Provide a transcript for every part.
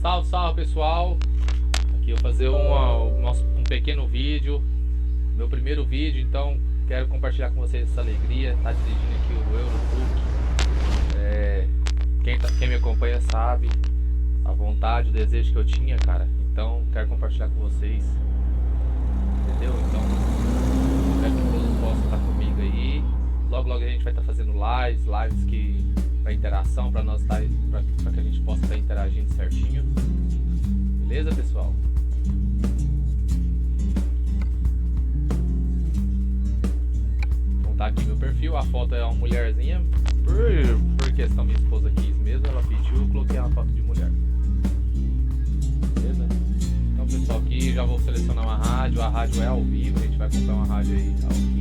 Salve, salve pessoal! Aqui eu vou fazer um pequeno vídeo, meu primeiro vídeo, então quero compartilhar com vocês essa alegria. Tá dirigindo aqui o Eurotruck. Quem me acompanha sabe a vontade, o desejo que eu tinha, cara. Então quero compartilhar com vocês, entendeu? Então espero que todos possam estar comigo aí. Logo a gente vai estar fazendo lives que para interação, para nós estar, para que a gente possa estar interagindo certinho. Beleza, pessoal? Então tá aqui meu perfil, a foto é uma mulherzinha, por questão minha esposa quis mesmo, ela pediu, eu coloquei uma foto de mulher. Beleza? Então pessoal, aqui já vou selecionar uma rádio, a rádio é ao vivo, a gente vai comprar uma rádio aí ao vivo.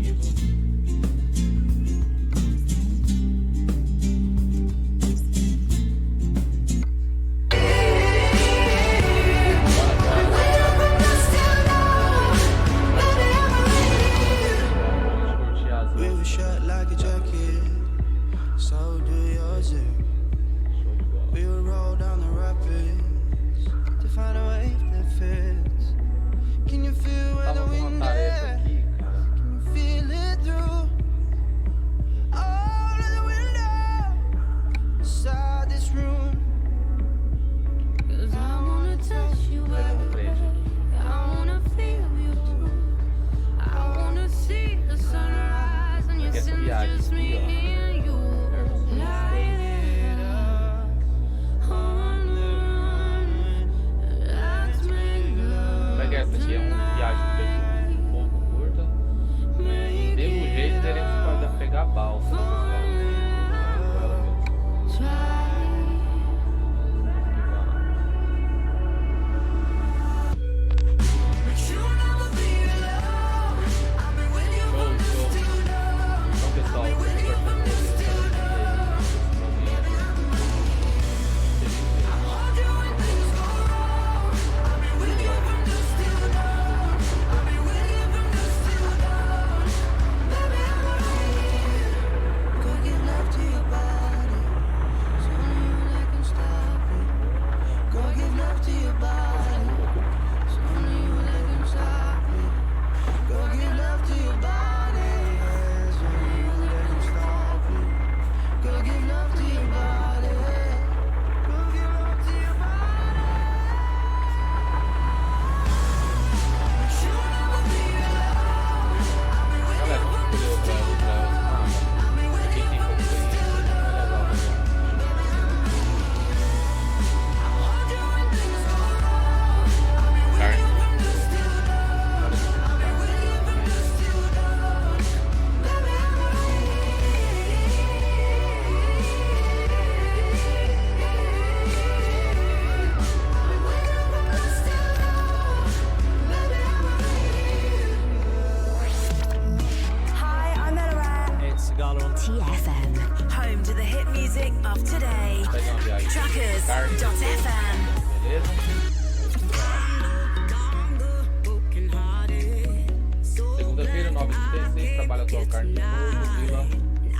Segunda-feira, 9h36, trabalho atual carne de novo, Vila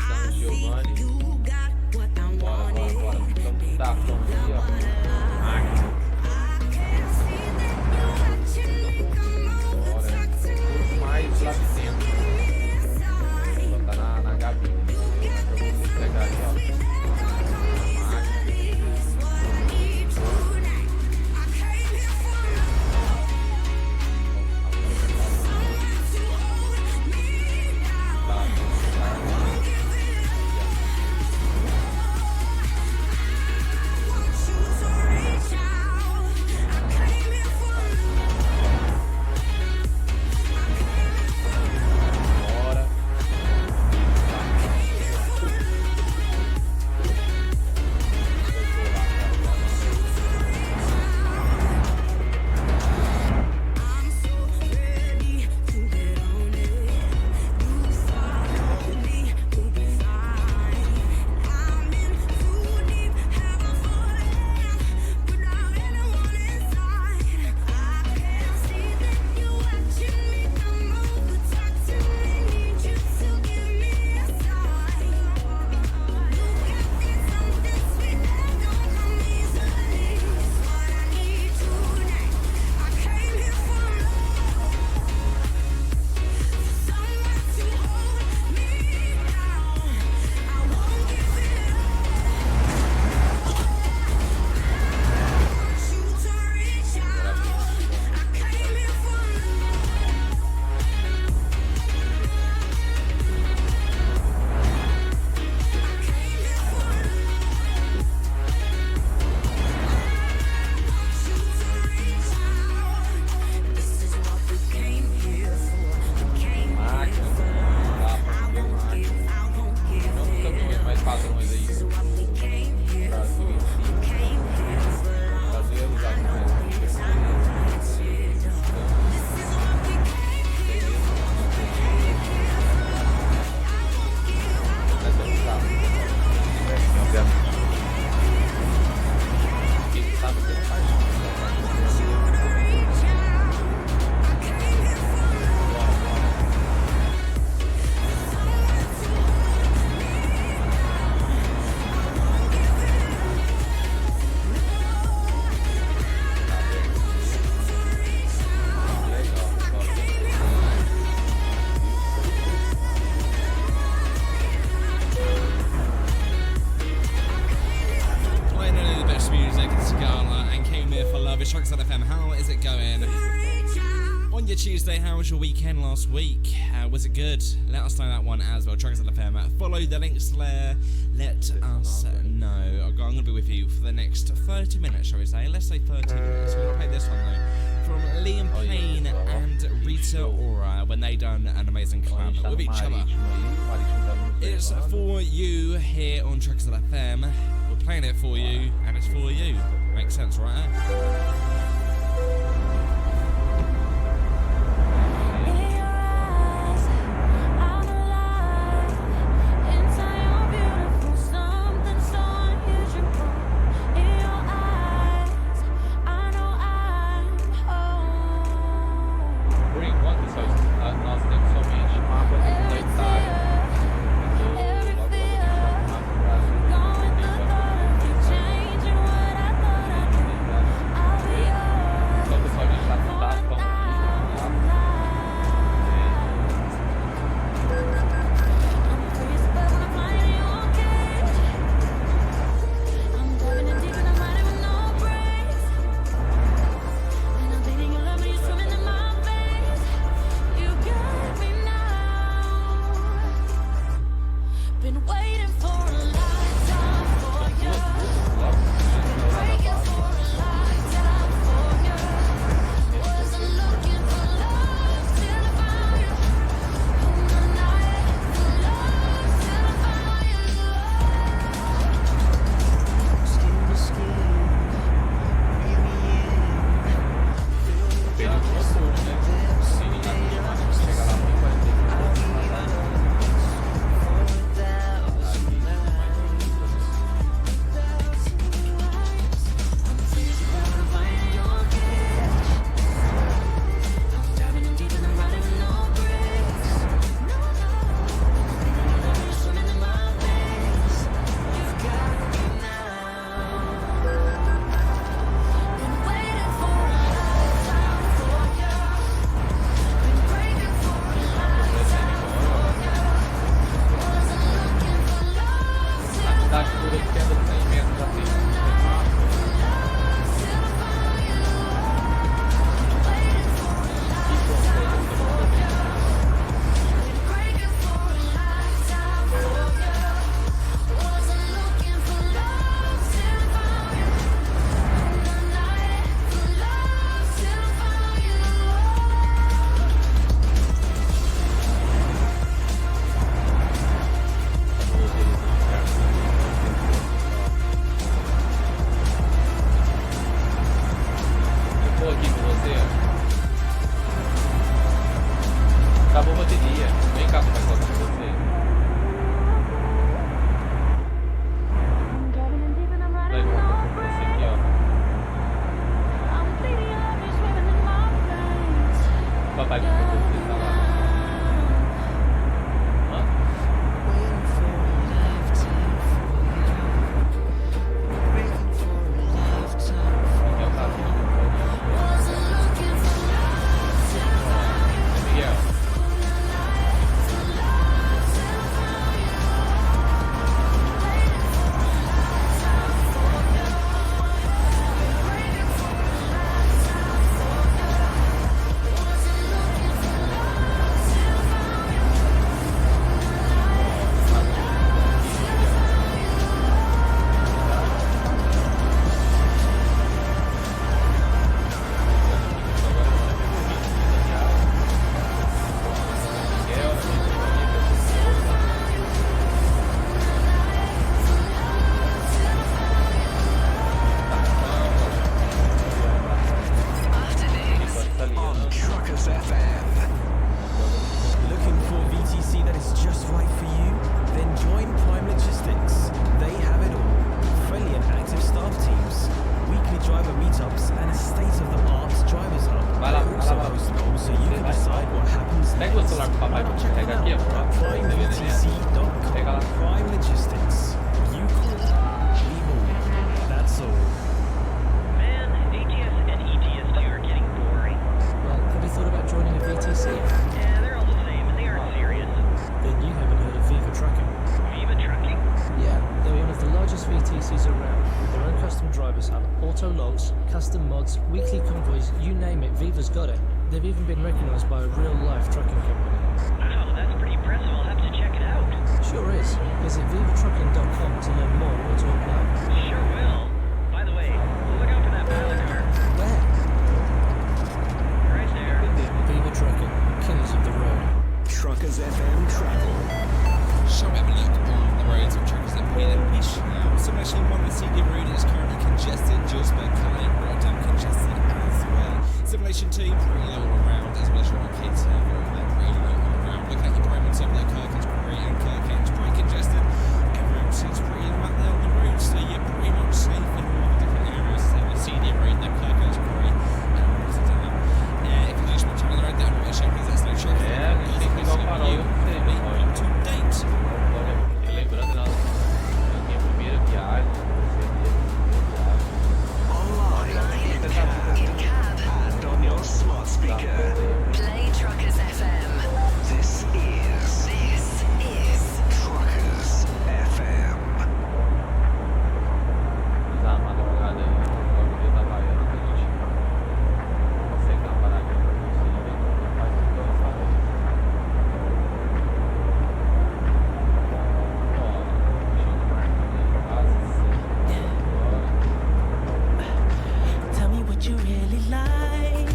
São Giovanni. Bora. Então tá pronto aqui, ó. Bora. Tudo mais lá de dentro. Vou botar na gaveta. Eu vou pegar aqui, ó. with Truckers FM. How is it going? On your Tuesday, how was your weekend last week? Was it good? Let us know that one as well. Truckers FM. Follow the links there. Let us know. I'm going to be with you for the next 30 minutes, shall we say? Let's say 30 minutes. We're going to play this one though. From Liam Payne and Rita Ora when they done an amazing collab with each other. It's for you here on Truckers FM. We're playing it for you, and it's for you. Makes sense, right? Service Hub, auto logs, custom mods, weekly convoys, you name it, Viva's got it. They've even been recognised by a real-life trucking company. Wow, that's pretty impressive. I'll have to check it out. Sure is. Visit vivatrucking.com to learn more or to apply. Sure will. By the way, look out for that pilot car. Where? Right there. Viva Trucking, kings of the road. Truckers FM Travel. Shall we have a look on the roads of Truckers at Beach? Simulation 1 the CD route is currently congested, Julesburg, Calais, Rotterdam congested as well. Simulation 2 pretty low all around, as well as your arcade server, they're pretty low all around. Look at your Bromans over there, Kirkensbury and Kirkend, pretty congested. Everyone else is pretty low out there on the road, so you're pretty much safe in all the different areas. So the CD road, the Kirkensbury, and Rotterdam. If you just want to on the road, then make sure please that's no sure. É, a gente tem que ligar o farol, eu não sei, Be mas up to date. lembrando, na minha primeira viagem, Online, in cab, and on your smart speaker. Play Truckers FM. This is Truckers FM. usar a madrugada aí, no meio da Havaiana, que a gente consegue dar uma paradinha pra você e faz tudo pela sua vez. Ó, chega marcando aí quase 6 horas. Tell me what you really like.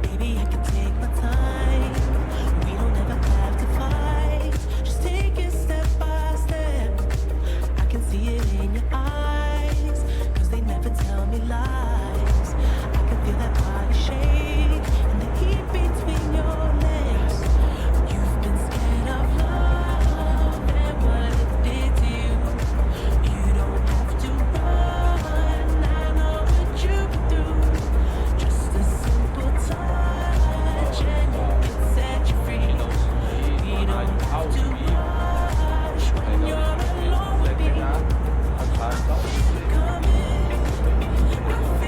Baby, I can take my time. We don't ever have to fight. Just take it step by step. I can see it in your eyes, 'cause they never tell me lies. I can feel that body shake and the heat between your legs. You've been scared of love and what it did to you. You don't have to run, I know what you've been through. Just a simple touch and you can set you free. You don't have to rush when you're alone with me. Pegar as partes ao vivo. Come in, I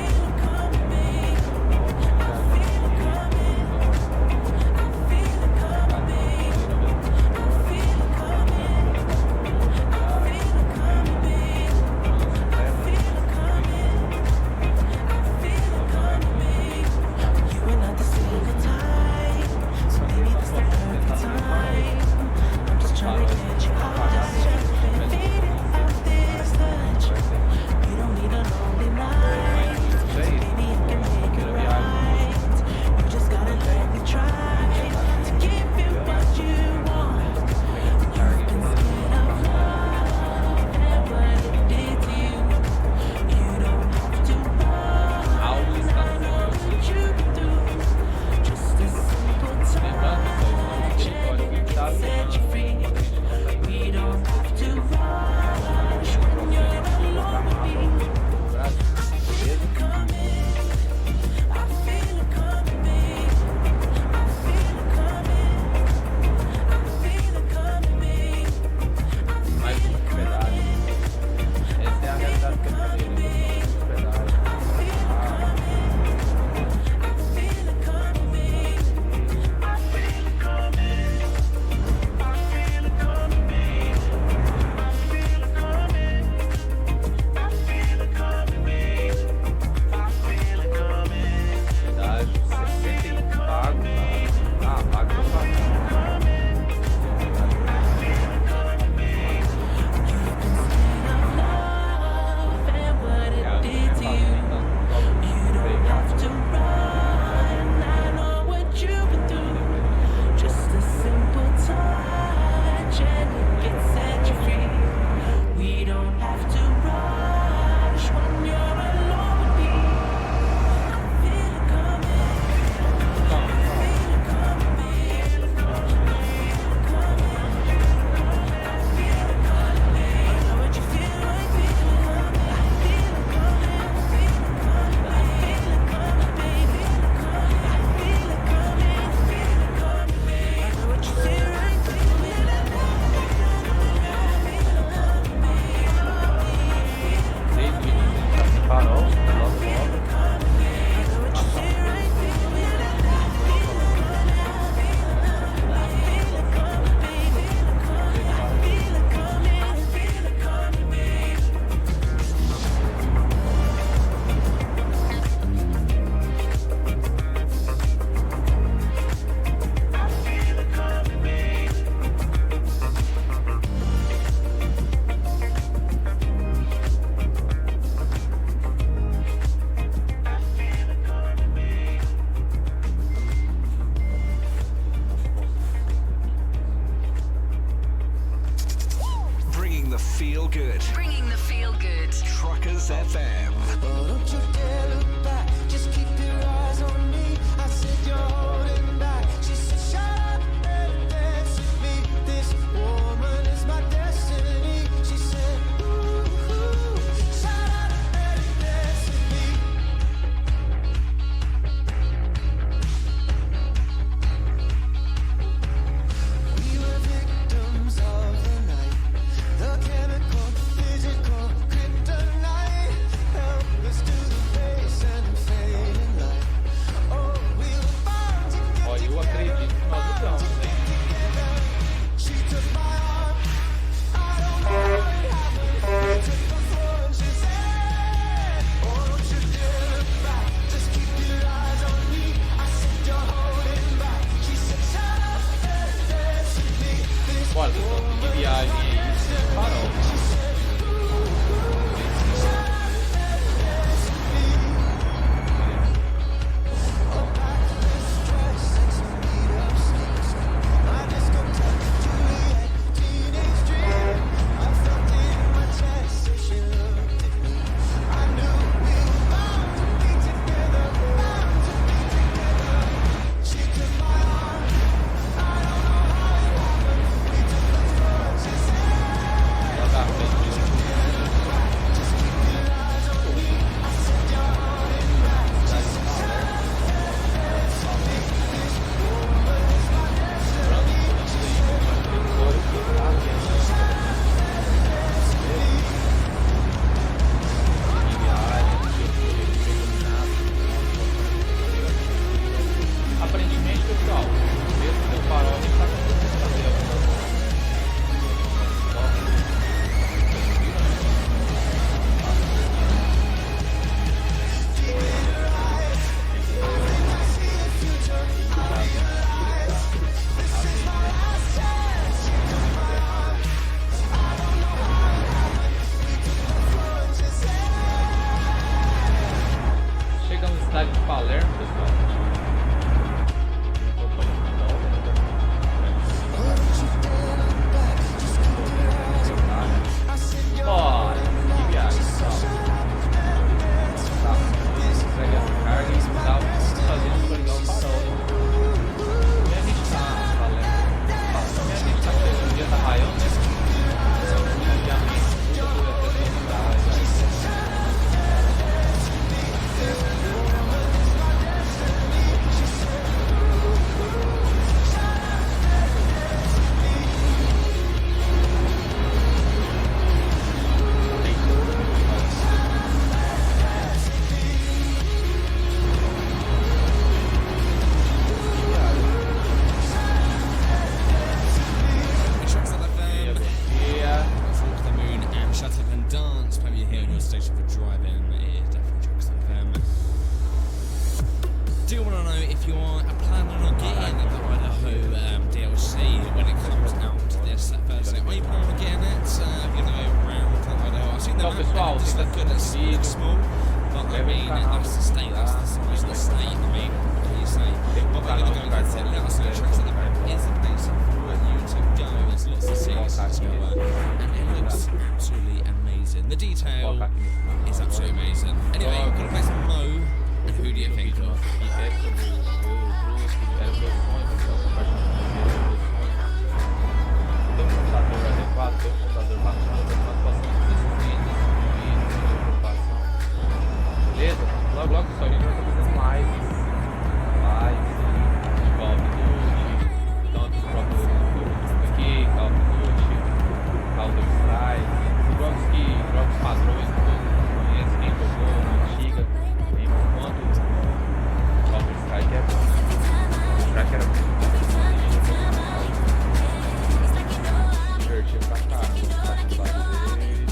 if you're planning on getting the Idaho DLC when it comes out this Thursday, are you planning on getting it? Around Idaho. I've seen them Então, pessoal, out, just tenta look good, it's assistir vídeo. small, but I mean, that's the state, that's the size of the state. I mean, what can you say? But we're going to go against it. Let us know, Tracks at the Fair is the place for you to go. There's lots of cities to discover, and it looks absolutely amazing. The detail is absolutely amazing. Anyway, we're going to play some Mo, and who do you think of? Que é sobre eu trouxe, era o meu sonho, pessoal, compartilhando comigo, o meu sonho. Tem um computador adequado, tem um computador bacana, tem uma atuação desses vídeos, sem preocupação. Beleza? Logo, logo, pessoal, a gente vai estar fazendo lives, de Call of Duty, tanto os próprios aqui, Call of Duty, Counter-Strike, jogos padrões que todo mundo conhece, quem jogou na antiga, enquanto Counter-Strike é bom, né? Counter-Strike era muito bom, divertido pra caramba, participar dele.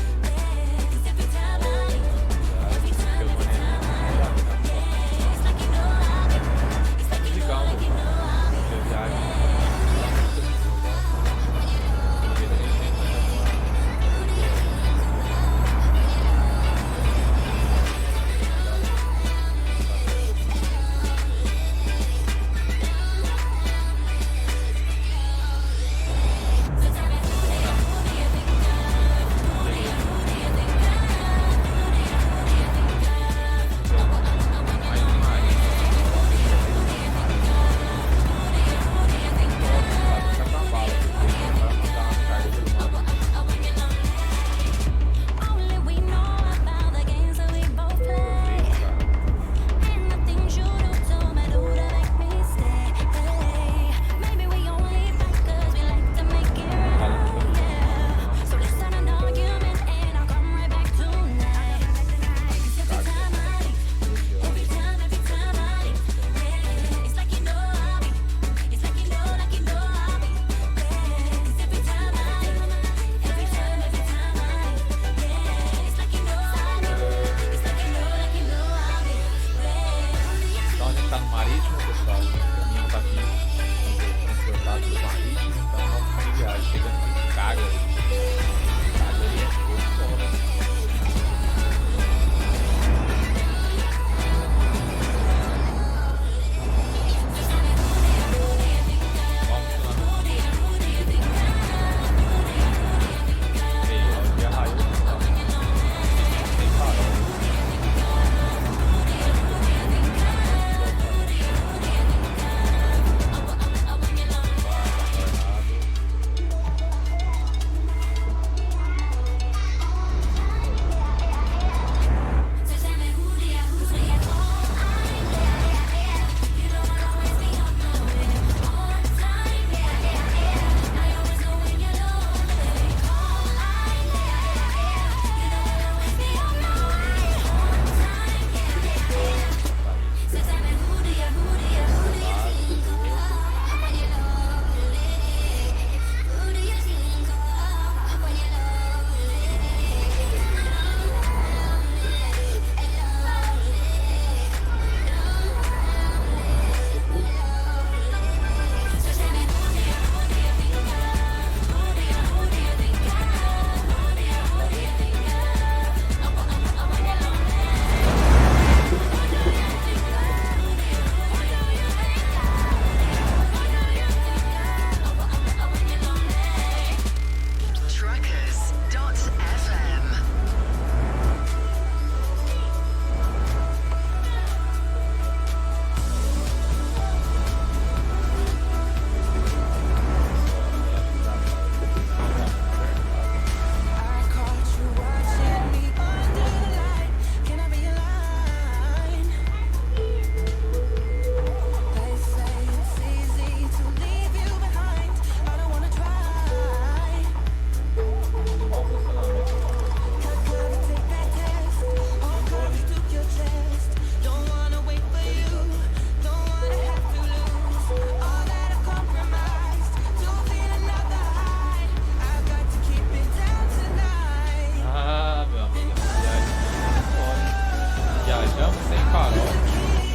Viajamos sem farol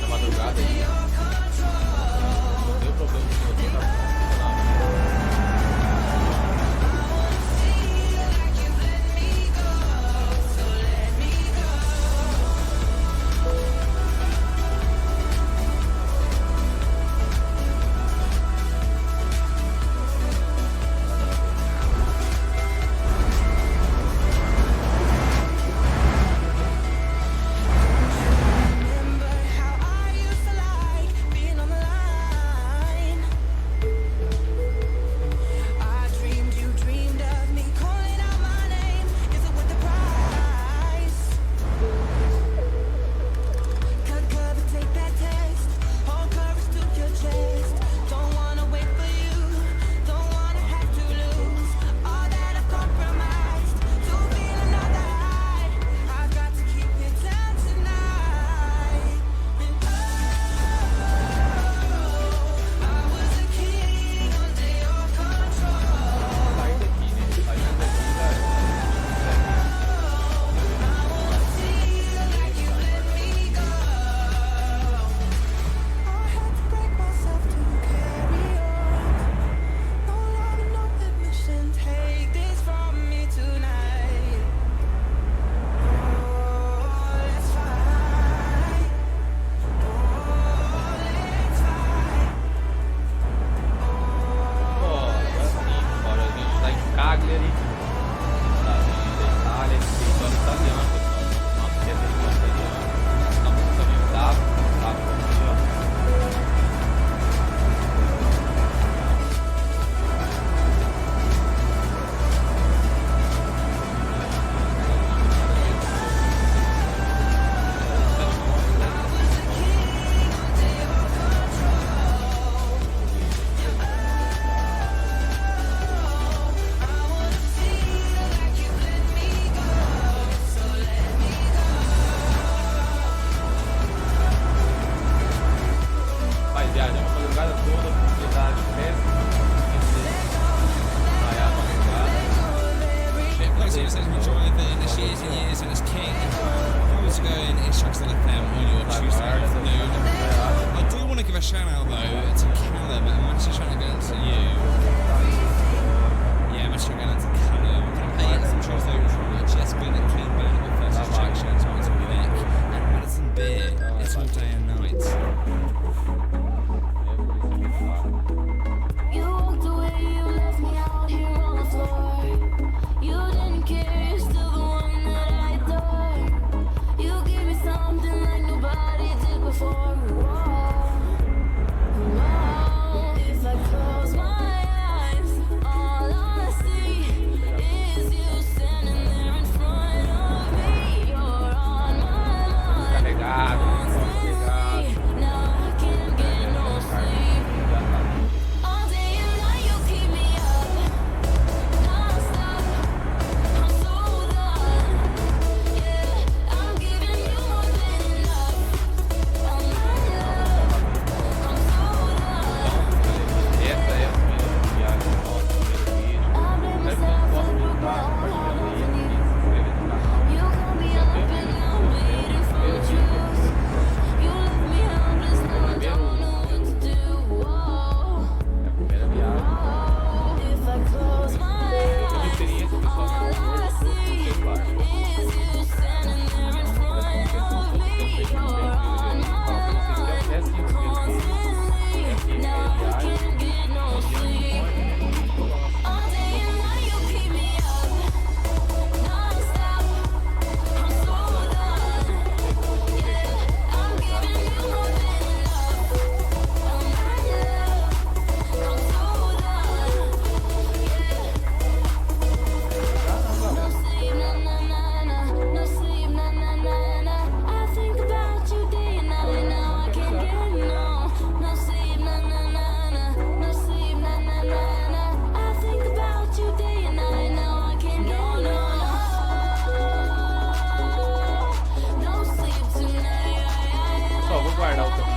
na madrugada aí. guardar o caminho.